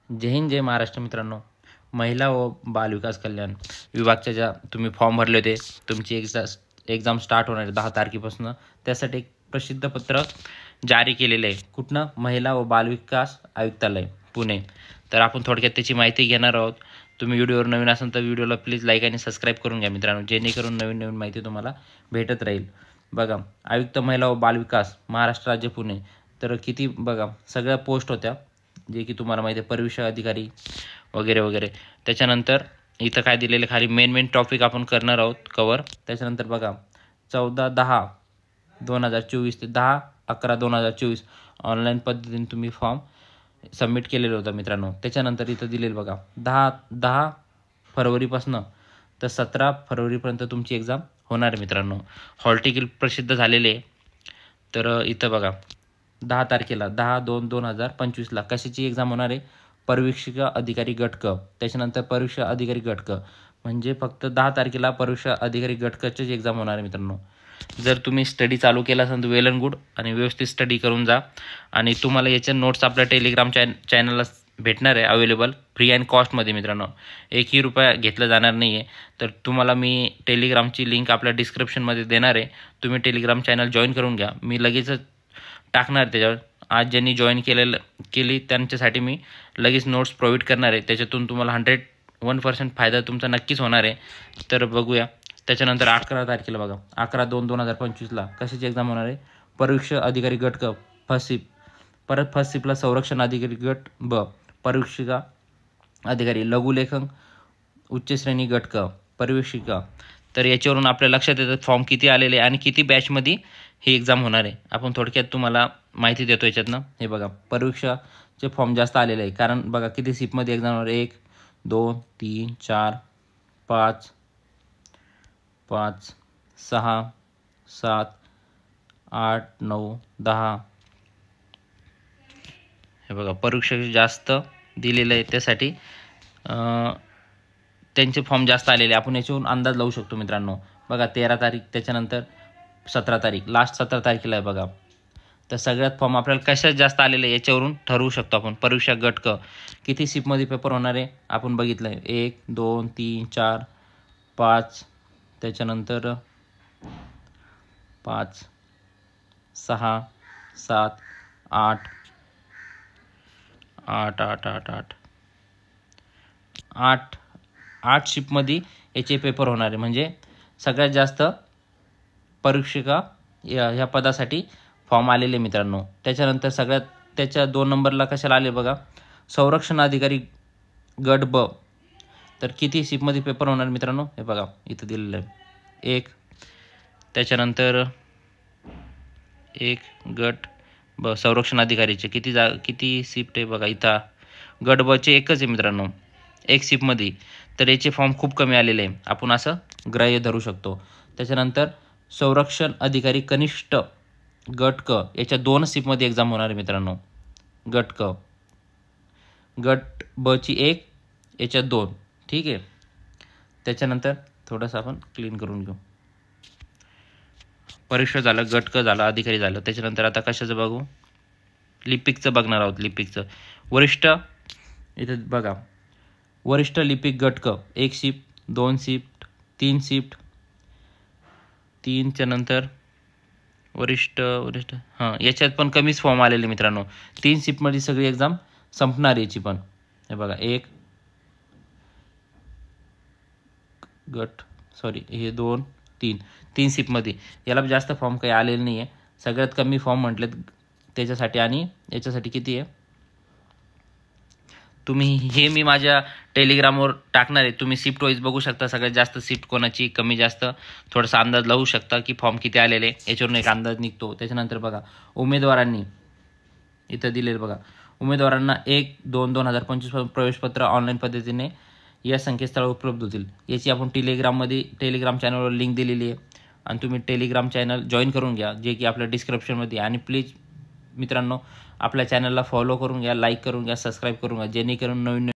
जय हिंद जय महाराष्ट्र मित्रांनो. महिला व बालविकास कल्याण विभागच्या ज्या तुम्ही फॉर्म भरले होते, तुमची एक्झाम स्टार्ट होणार आहे 10 तारखेपासून. त्यासाठी एक प्रसिद्ध पत्रक जारी केलेलं आहे. कुठनं? महिला व बालविकास आयुक्तालय पुणे. तर आपण थोडक्यात त्याची माहिती घेणार आहोत. तुम्ही व्हिडिओवर नवीन असाल तर व्हिडिओला प्लीज लाईक आणि सबस्क्राईब करून घ्या मित्रांनो, जेणेकरून नवीन नवीन माहिती तुम्हाला भेटत राहील. बघा, आयुक्त महिला व बालविकास महाराष्ट्र राज्य पुणे. तर किती बघा सगळ्या पोस्ट होत्या, जे की तुम्हाला माहिती आहे, परिवीक्षा अधिकारी वगैरे वगैरे. त्याच्यानंतर इथं काय दिलेले खाली मेन टॉपिक आपण करणार आहोत कवर. त्याच्यानंतर बघा 14/10/2024 ते 10/11/2024 ऑनलाईन पद्धतीने तुम्ही फॉर्म सबमिट केलेलं होतं मित्रांनो. त्याच्यानंतर इथं दिलेलं बघा 10 फरवरीपासून तर 17 फरवरीपर्यंत तुमची एक्झाम होणार आहे मित्रांनो. हॉल तिकीट प्रसिद्ध झालेले आहे. तर इथं बघा 10 तारखेला 10/2/2025ला कशाची एक्झाम होणार आहे? परिवीक्षिका अधिकारी गट क. त्याच्यानंतर परीक्षा अधिकारी गट क, म्हणजे फक्त 10 तारखेला परीक्षा अधिकारी गट कचीच एक्झाम होणार आहे मित्रांनो. जर तुम्ही स्टडी चालू केला असेल तर वेल अँड गुड, आणि व्यवस्थित स्टडी करून जा. आणि तुम्हाला याच्या नोट्स आपल्या टेलिग्राम चॅनलला भेटणार आहे अवेलेबल फ्री अँड कॉस्टमध्ये मित्रांनो. एकही रुपया घेतला जाणार नाही आहे. तर तुम्हाला मी टेलिग्रामची लिंक आपल्या डिस्क्रिप्शनमध्ये देणार आहे. तुम्ही टेलिग्राम चॅनल जॉईन करून घ्या. मी लगेचच टाकणार त्याच्यावर. आज ज्यांनी जॉईन केली त्यांच्यासाठी मी लगेच नोट्स प्रोव्हाइड करणार आहे. त्याच्यातून तुम्हाला 101% फायदा तुमचा नक्कीच होणार आहे. तर बघूया. त्याच्यानंतर 11 तारखेला बघा 11/2/2025ला कशाची एक्झाम होणार आहे? परीक्षा अधिकारी गट क फर्स्ट शिफ्ट. परत फर्स्ट शिफ्टला संरक्षण अधिकारी गट ब, परीक्षिका अधिकारी लघुलेखन उच्च श्रेणी गट क, परिवीक्षिका. तर याच्यावरून आपल्या लक्षात येतं फॉर्म किती आलेले आणि किती बॅचमध्ये ही एक्झाम होणार आहे. आपण थोडक्यात तुम्हाला माहिती देतो याच्यातनं. हे बघा, परीक्षाचे फॉर्म जास्त आलेले आहे, कारण बघा किती शिफ्टमध्ये एक्झाम होणार. 1 2 3 4 5 5 6 7 8 9 10. हे बघा परीक्षा जास्त दिलेलं आहे, त्यासाठी त्यांचे फॉर्म जास्त आलेले. आपण याच्यावरून अंदाज लावू शकतो मित्रांनो. बघा 13 तारीख, त्याच्यानंतर 17 तारीख, लास्ट 17 तारखेला आहे बघा. तर सगळ्यात फॉर्म आपल्याला कशात जास्त आलेले आहे याच्यावरून ठरवू शकतो आपण. परीक्षा गट क किती शिफ्टमध्ये पेपर होणार आहे आपण बघितलं आहे. 1 2 3 4 5, त्याच्यानंतर 5 6 7 8 8 8 8 8 8 8 शिफ्टमध्ये याचे पेपर होणार आहे. म्हणजे सगळ्यात जास्त परीक्षिका ह्या पदासाठी फॉर्म आलेले मित्रांनो. त्याच्यानंतर सगळ्यात त्याच्या 2 नंबरला कशाला आले बघा, संरक्षण अधिकारी गट ब. तर किती शिफ्टमध्ये पेपर होणार मित्रांनो? हे बघा इथं दिलेलं आहे 1. त्याच्यानंतर 1 गट ब संरक्षण अधिकारीचे किती शिफ्ट आहे बघा. इथं गट बचे एकच आहे मित्रांनो, 1 शिफ्टमध्ये. तर याचे फॉर्म खूप कमी आलेले आहे, आपण असं ग्राह्य धरू शकतो. त्याच्यानंतर संरक्षण अधिकारी कनिष्ठ गट क याच्या 2 शिफ्टमध्ये एक्झाम होणार आहे मित्रांनो. गट क, गट ब ची 1, याच्यात 2. ठीक आहे. त्याच्यानंतर थोडंसं आपण क्लीन करून घेऊ. परीक्षा झालं, गट क झालं, अधिकारी झालं. त्याच्यानंतर आता कशाचं बघू? लिपिकचं बघणार आहोत. लिपिकचं वरिष्ठ, इथं बघा वरिष्ठ लिपिक गट क 1 शिफ्ट, 2 शिफ्ट, 3 शिफ्ट, 3च्या नंतर वरिष्ठ हां, याच्यात पण कमीच फॉर्म आलेले मित्रांनो. 3 शिफ्टमध्ये सगळी एक्झाम संपणार याची पण. हे बघा 1 गट हे 2 3 शिफ्टमध्ये. याला जास्त फॉर्म काही आलेले नाही आहे. सगळ्यात कमी फॉर्म म्हटलेत त्याच्यासाठी. आणि याच्यासाठी किती आहे तुम्ही हे मी माझ्या टेलिग्रामवर टाकणार आहे. तुम्ही शिफ्ट वाईज बघू शकता, सगळ्यात जास्त शिफ्ट कोणाची, कमी जास्त थोडासा अंदाज लावू शकता की फॉर्म किती आलेले, याच्यावरून एक अंदाज निघतो. त्याच्यानंतर बघा उमेदवारांनी इथं दिलेलं बघा, उमेदवारांना 1/2/2025 प्रवेशपत्र ऑनलाईन पद्धतीने या संकेतस्थळावर उपलब्ध होतील. याची आपण टेलिग्राम चॅनलवर लिंक दिलेली आहे, आणि तुम्ही टेलिग्राम चॅनल जॉईन करून घ्या, जे की आपल्या डिस्क्रिप्शनमध्ये. आणि प्लीज मित्रांनो आपल्या चॅनलला फॉलो करून घ्या, लाईक करून घ्या, सबस्क्राईब करून घ्या, जेणेकरून नवीन